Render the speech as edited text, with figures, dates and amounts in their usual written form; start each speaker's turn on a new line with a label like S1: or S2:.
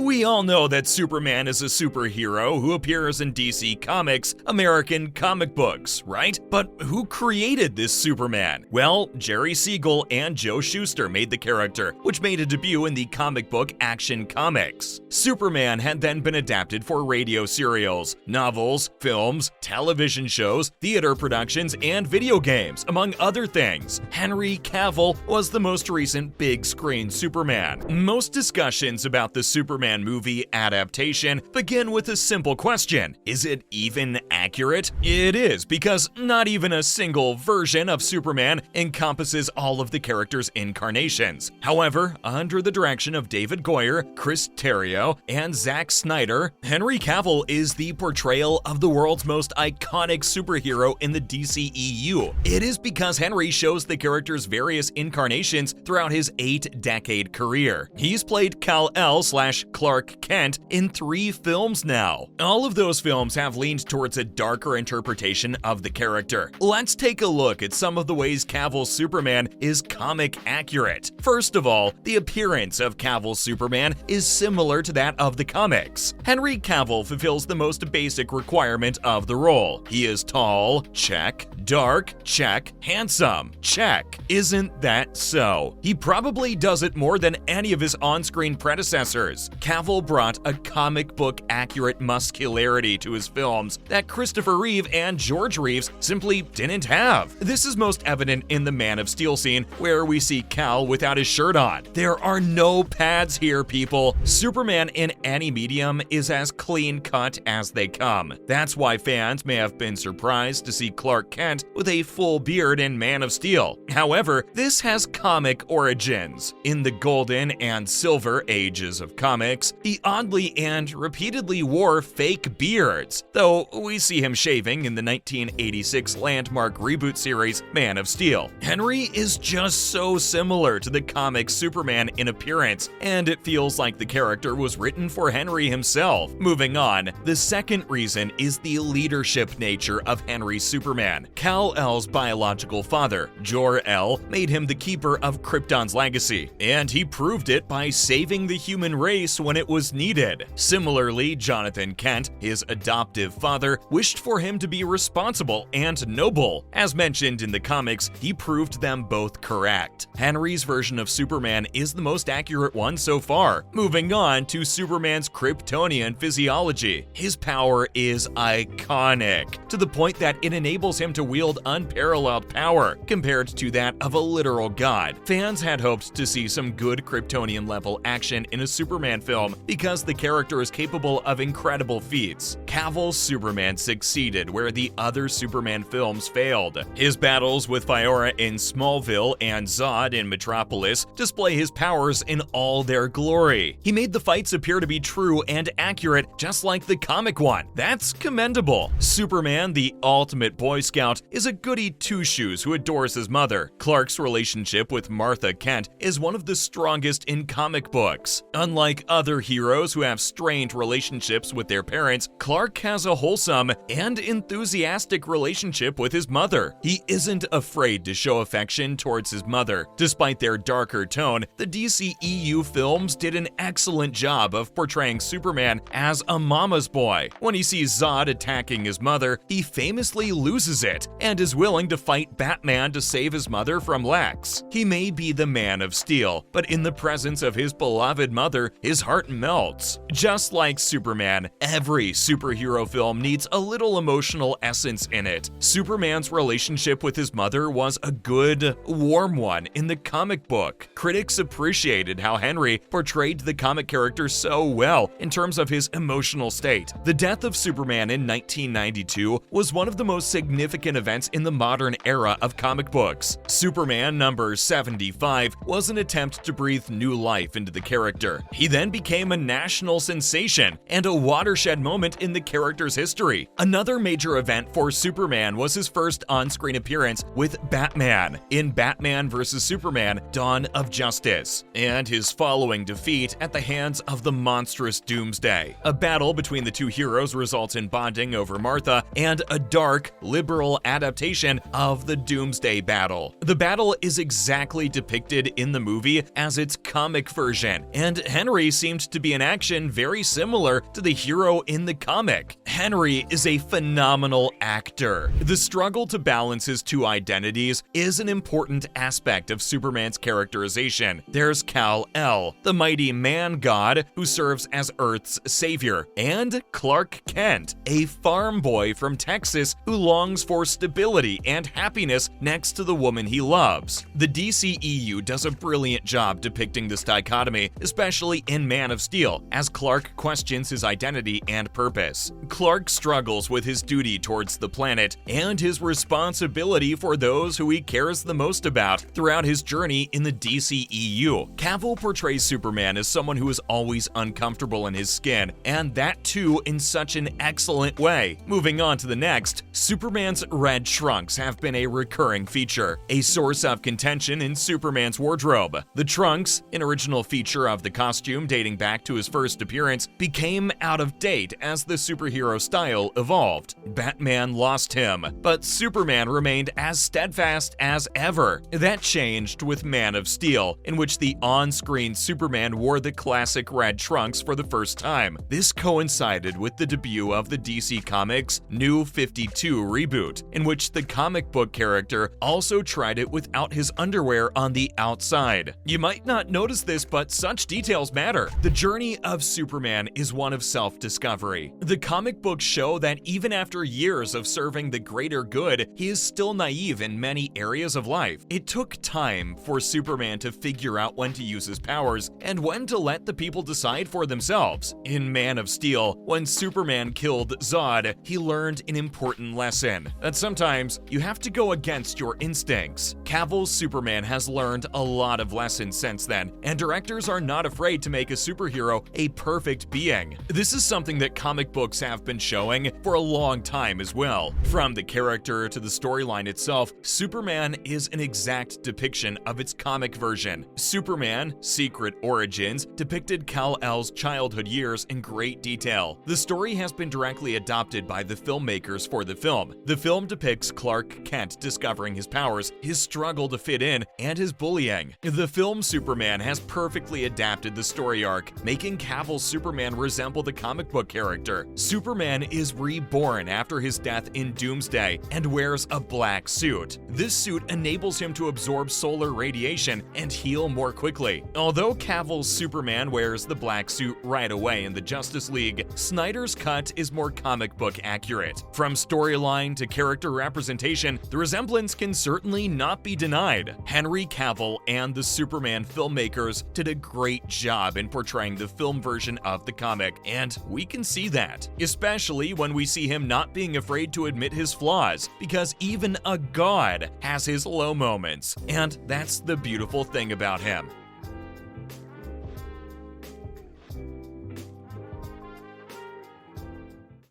S1: We all know that Superman is a superhero who appears in DC Comics' American comic books, right? But who created this Superman? Well, Jerry Siegel and Joe Shuster made the character, which made a debut in the comic book Action Comics. Superman had then been adapted for radio serials, novels, films, television shows, theater productions, and video games, among other things. Henry Cavill was the most recent big-screen Superman. Most discussions about the Superman movie adaptation begin with a simple question: is it even accurate? It is, because not even a single version of Superman encompasses all of the character's incarnations. However, under the direction of David Goyer, Chris Terrio, and Zack Snyder, Henry Cavill is the portrayal of the world's most iconic superhero in the DCEU. It is because Henry shows the character's various incarnations throughout his 8-decade career. He's played Kal-El/Clark Kent in 3 films now. All of those films have leaned towards a darker interpretation of the character. Let's take a look at some of the ways Cavill's Superman is comic accurate. First of all, the appearance of Cavill's Superman is similar to that of the comics. Henry Cavill fulfills the most basic requirement of the role. He is tall, check. Dark, check. Handsome, check. Isn't that so? He probably does it more than any of his on-screen predecessors. Cavill brought a comic book accurate muscularity to his films that Christopher Reeve and George Reeves simply didn't have. This is most evident in the Man of Steel scene, where we see Kal without his shirt on. There are no pads here, people. Superman in any medium is as clean cut as they come. That's why fans may have been surprised to see Clark Kent with a full beard in Man of Steel. However, this has comic origins. In the golden and silver ages of comics, he oddly and repeatedly wore fake beards, though we see him shaving in the 1986 landmark reboot series Man of Steel. Henry is just so similar to the comic Superman in appearance, and it feels like the character was written for Henry himself. Moving on, the second reason is the leadership nature of Henry's Superman. Kal-El's biological father, Jor-El, made him the keeper of Krypton's legacy, and he proved it by saving the human race when it was needed. Similarly, Jonathan Kent, his adoptive father, wished for him to be responsible and noble. As mentioned in the comics, he proved them both correct. Henry's version of Superman is the most accurate one so far. Moving on to Superman's Kryptonian physiology. His power is iconic, to the point that it enables him to wield unparalleled power compared to that of a literal god. Fans had hoped to see some good Kryptonian-level action in a Superman film because the character is capable of incredible feats. Cavill's Superman succeeded where the other Superman films failed. His battles with Fiora in Smallville and Zod in Metropolis display his powers in all their glory. He made the fights appear to be true and accurate, just like the comic one. That's commendable. Superman, the ultimate Boy Scout, is a goody two-shoes who adores his mother. Clark's relationship with Martha Kent is one of the strongest in comic books. Unlike other heroes who have strained relationships with their parents, Clark has a wholesome and enthusiastic relationship with his mother. He isn't afraid to show affection towards his mother. Despite their darker tone, the DCEU films did an excellent job of portraying Superman as a mama's boy. When he sees Zod attacking his mother, he famously loses it and is willing to fight Batman to save his mother from Lex. He may be the Man of Steel, but in the presence of his beloved mother, his heart melts. Just like Superman, every superhero film needs a little emotional essence in it. Superman's relationship with his mother was a good, warm one in the comic book. Critics appreciated how Henry portrayed the comic character so well in terms of his emotional state. The death of Superman in 1992 was one of the most significant events in the modern era of comic books. Superman number 75 was an attempt to breathe new life into the character. He then became a national sensation and a watershed moment in the character's history. Another major event for Superman was his first on-screen appearance with Batman in Batman vs. Superman: Dawn of Justice, and his following defeat at the hands of the monstrous Doomsday. A battle between the two heroes results in bonding over Martha and a dark, liberal adaptation of the Doomsday battle. The battle is exactly depicted in the movie as its comic version, and Henry seemed seemed to be an action very similar to the hero in the comic. Henry is a phenomenal actor. The struggle to balance his two identities is an important aspect of Superman's characterization. There's Kal-El, the mighty man-god who serves as Earth's savior, and Clark Kent, a farm boy from Texas who longs for stability and happiness next to the woman he loves. The DCEU does a brilliant job depicting this dichotomy, especially in Man of Steel, as Clark questions his identity and purpose. Clark struggles with his duty towards the planet and his responsibility for those who he cares the most about throughout his journey in the DCEU. Cavill portrays Superman as someone who is always uncomfortable in his skin, and that too in such an excellent way. Moving on to the next, Superman's red trunks have been a recurring feature, a source of contention in Superman's wardrobe. The trunks, an original feature of the costume dating back to his first appearance, became out of date as the superhero style evolved. Batman lost him, but Superman remained as steadfast as ever. That changed with Man of Steel, in which the on-screen Superman wore the classic red trunks for the first time. This coincided with the debut of the DC Comics' New 52 reboot, in which the comic book character also tried it without his underwear on the outside. You might not notice this, but such details matter. The journey of Superman is one of self-discovery. The comic books show that even after years of serving the greater good, he is still naive in many areas of life. It took time for Superman to figure out when to use his powers and when to let the people decide for themselves. In Man of Steel, when Superman killed Zod, he learned an important lesson, that sometimes you have to go against your instincts. Cavill's Superman has learned a lot of lessons since then, and directors are not afraid to make a superhero a perfect being. This is something that comic books have been showing for a long time as well. From the character to the storyline itself, Superman is an exact depiction of its comic version. Superman: Secret Origins depicted Kal-El's childhood years in great detail. The story has been directly adopted by the filmmakers for the film. The film depicts Clark Kent discovering his powers, his struggle to fit in, and his bullying. The film Superman has perfectly adapted the story arc, making Cavill's Superman resemble the comic book character. Superman is reborn after his death in Doomsday and wears a black suit. This suit enables him to absorb solar radiation and heal more quickly. Although Cavill's Superman wears the black suit right away in the Justice League, Snyder's cut is more comic book accurate. From storyline to character representation, the resemblance can certainly not be denied. Henry Cavill and the Superman filmmakers did a great job in portraying the film version of the comic, and we can see that, especially when we see him not being afraid to admit his flaws, because even a god has his low moments, and that's the beautiful thing about him.